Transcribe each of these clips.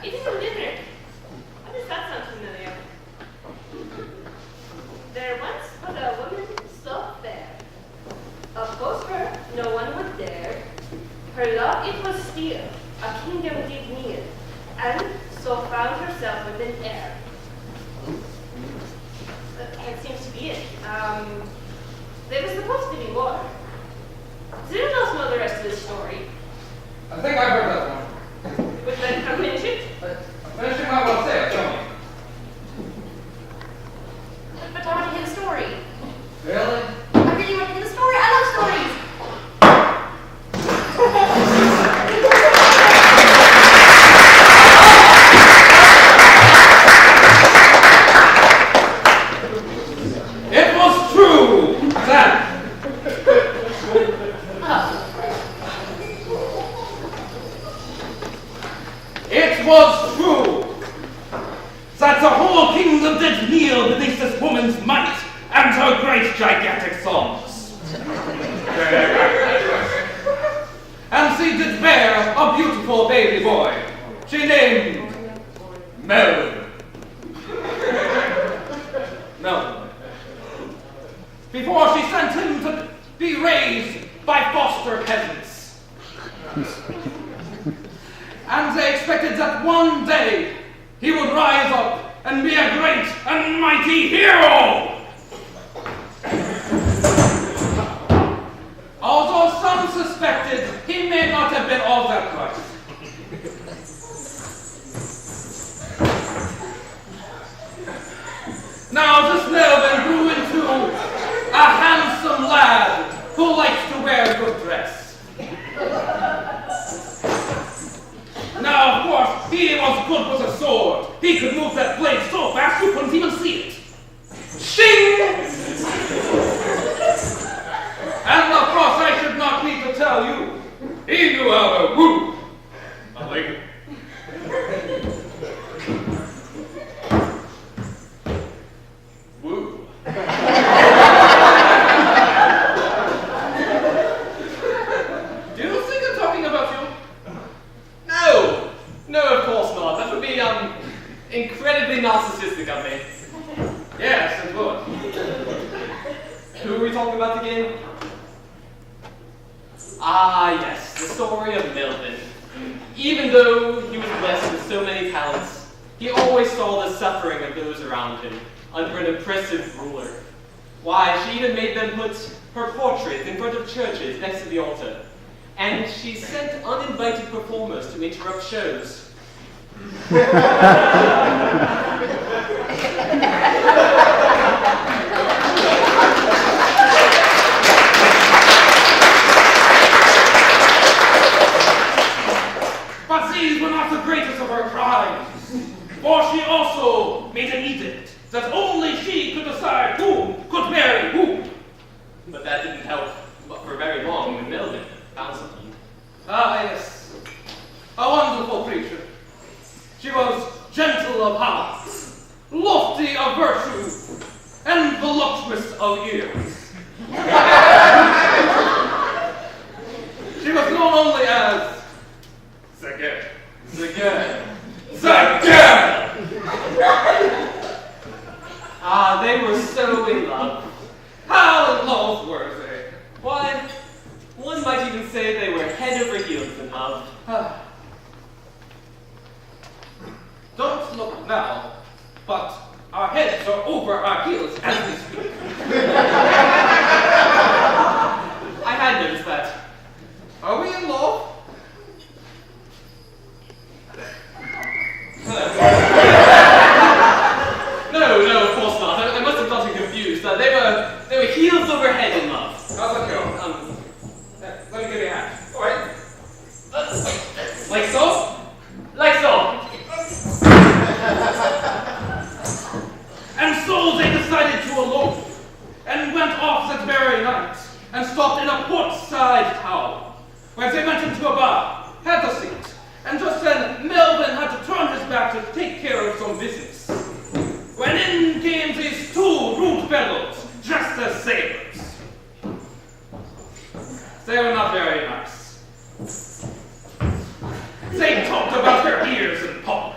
Eating some dinner. How does that sound familiar? There once was a woman so fair. Oppose her, no one would dare. Her love it was steel, a kingdom did kneel, and so found herself with an heir. That seems to be it. There was supposed to be more. Does anyone else know the rest of this story? I think I've heard that one. Would then come finish it? Finishing my one say, tell me. But I want to hear the story. Really? I really want to hear the story. I love stories. It was true, then. It was true that the whole kingdom did kneel beneath this woman's might and her great gigantic songs. And she did bear a beautiful baby boy. She named Melvin. Melvin. Before she sent him to be raised by foster peasants. And they expected that one day he would rise up and be a great and mighty hero. Although some suspected he may not have been all that right. Now this Melvin grew into a handsome lad who likes to wear good dress. Now, of course, he was good with a sword. He could move that blade so fast you couldn't even see it. Shing! And of course, I should not need to tell you, he knew how to woo a lady. Woo. Do you think I'm talking about you? No! No, of course not. That would be, incredibly narcissistic of me. Yes, it would. Who are we talking about again? Ah, yes, the story of Melvin. Even though he was blessed with so many talents, he always saw the suffering of those around him under an oppressive ruler. Why, she even made them put her portrait in front of churches next to the altar. And she sent uninvited performers to interrupt shows. But these were not the greatest of her crimes, for she also made an edict that only she could decide who could marry whom. But that didn't help for very long when Melvin found someone. Ah, yes, a wonderful creature. She was gentle of heart, lofty of virtue, and voluptuous of years. She was known only as the girl. The girl. The girl! Ah, they were so in love. How in love were they? Why, one might even say they were head over heels in love. Don't look now, but our heads are over our heels as we speak. I had noticed that. Are we in love? No, of course not. I must have gotten confused. They were heels over head in love. How's that go? Let me give you a hand. All right. Like so? Like so. And so they decided to elope, and went off that very night, and stopped in a port-side town, where they went into a bar, had a seat, and just then Melvin had to turn his back to take care of some business. When in came these two rude fellows, dressed as sailors. They were not very nice. They talked about her ears and pop,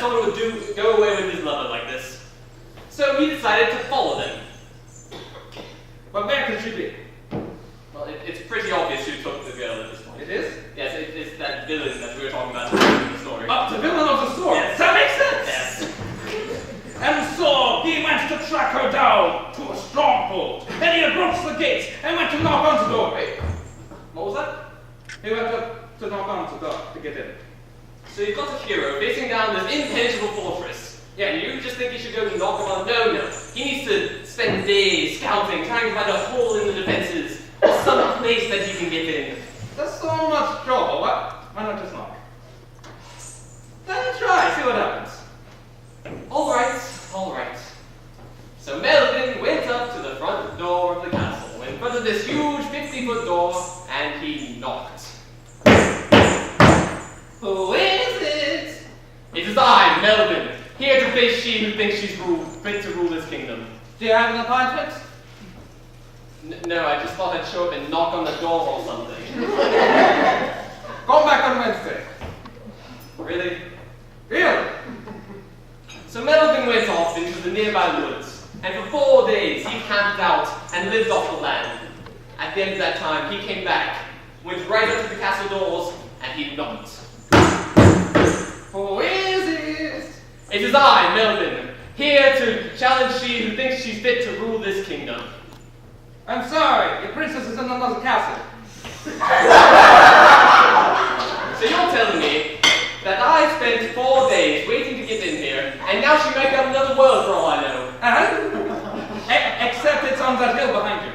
someone would go away with his lover like this. So he decided to follow them. But where could she be? Well, it's pretty obvious who took the girl at this point. It is? Yes, it's that villain that we were talking about in the story. The villain of the story. Yes. That makes sense. Yes. And so he went to track her down to a stronghold. And he approached the gates and went to knock on the door. Wait, what was that? He went to knock on the door to get in. So you've got a hero facing down this impenetrable fortress. Yeah, and you just think he should go and knock him on? No. He needs to spend days scouting, trying to find a hole in the defenses, or some place that he can get in. There's so much trouble. Why not just knock? Then try, see what happens. All right. So Melvin went up to the front door of the castle, in front of this huge 50-foot door, and he knocked. Who is it? It is I, Melvin, here to face she who thinks she's fit to rule this kingdom. Do you have an appointment? No, I just thought I'd show up and knock on the door or something. Come back on Wednesday. Really? Really? So Melvin went off into the nearby woods, and for 4 days he camped out and lived off the land. At the end of that time, he came back, went right up to the castle doors, and he knocked. Who is it? It is I, Melvin, here to challenge she who thinks she's fit to rule this kingdom. I'm sorry, your princess is in another castle. So you're telling me that I spent 4 days waiting to get in here, and now she might be on another world for all I know. Except it's on that hill behind you.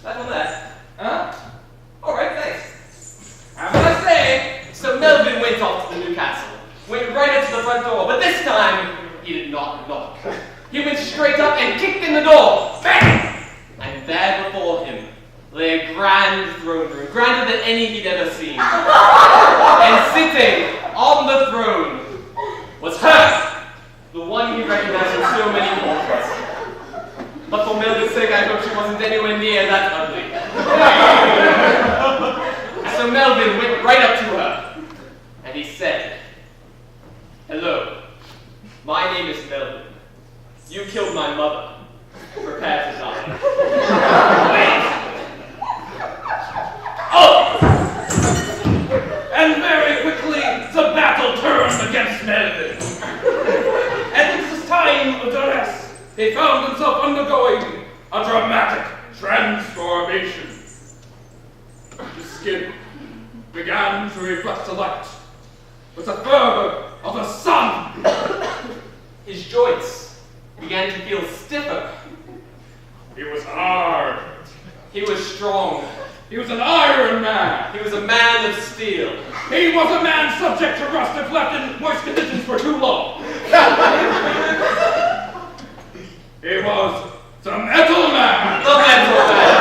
That one there? Huh? Alright, thanks. Have a nice day. So Melvin went off to the new castle, went right up to the front door, but this time he did not knock. He went straight up and kicked in the door. Bang! And there before him lay a grand throne room, grander than any he'd ever seen. And sitting on the throne was her, the one he recognized from so many portraits. But for Melvin's sake, I hope she wasn't anywhere near that ugly. So Melvin went right up to her, and he said, "Hello, my name is Melvin. You killed my mother. Prepare to die." Wait! Oh! And very quickly, the battle turned against Melvin. At this time of duress, he found himself undergoing a dramatic transformation. His skin began to reflect the light with the fervor of the sun. His joints began to feel stiffer. He was hard. He was strong. He was an Iron Man. He was a man of steel. He was a man subject to rust if left in moist conditions for too long. He was the Metal Man. The Metal Man.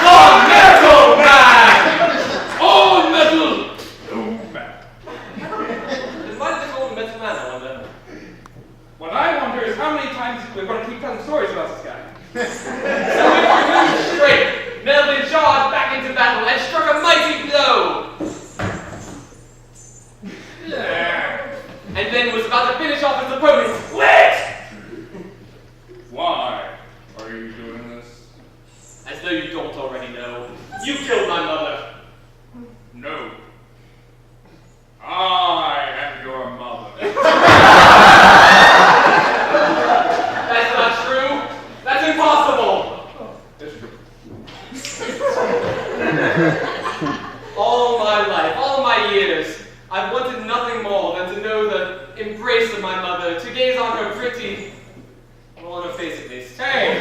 The Metal Man! All metal. No man. Then why did they call him Metal Man, I wonder? What I wonder is how many times we're going to keep telling stories about this guy. So with renewed strength, Melvin charged back into battle and struck a mighty blow. And then was about to finish off his opponent. Wait! Why are you doing this? As though you don't already know, you killed my mother. No. I am your mother. That's not true. That's impossible. It's true. All my life, all my years, I've wanted nothing more than to know the embrace of my mother, to gaze on her pretty, well, on her face at least. Hey!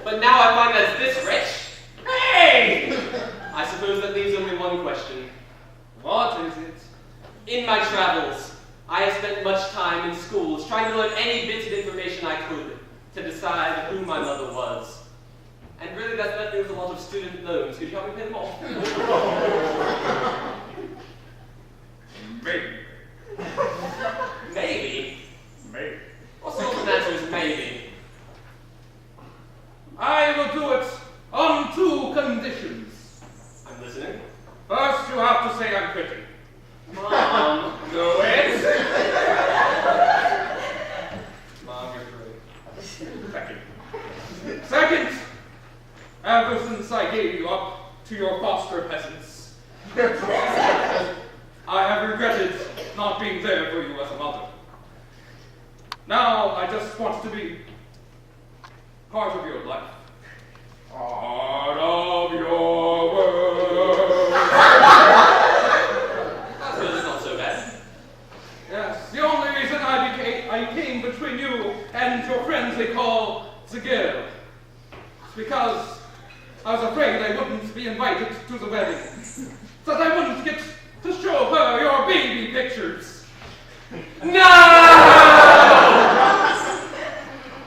But now I find that this wretch. Hey! I suppose that leaves only one question. What is it? In my travels, I have spent much time in schools trying to learn any bits of information I could to decide who my mother was. And really that's left me with a lot of student loans. Could you help me pay them off? Maybe. Maybe? Maybe. What sort of an answer is maybe? I will do it on 2 conditions. I'm listening. First, you have to say say I'm pretty. Mom. No, it's... Mom, you're pretty. Second, ever since I gave you up to your foster peasants, I have regretted not being there for you as a mother. Now I just want to be part of your life. Part of your world. I suppose it's not so bad. Yes, the only reason I came between you and your friends they call the girl is because I was afraid I wouldn't be invited to the wedding. That I wouldn't get to show her your baby pictures. No!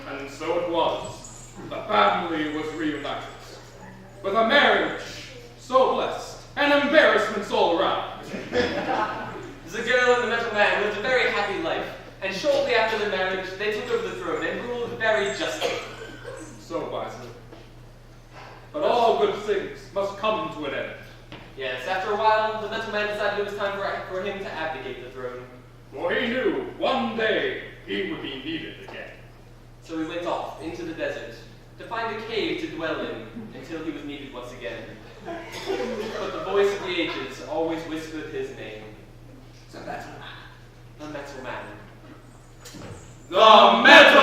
And so it was. The family was reunited. With a marriage so blessed and embarrassments all around. The girl and the metal man lived a very happy life, and shortly after the marriage, they took over the throne and ruled very justly. So wisely. But all good things must come to an end. Yes, after a while, the metal man decided it was time for him to abdicate the throne. For he knew one day he would be needed again. So he went off into the desert to find a cave to dwell in until he was needed once again. But the voice of the ages always whispered his name. The metal man. The metal man. The metal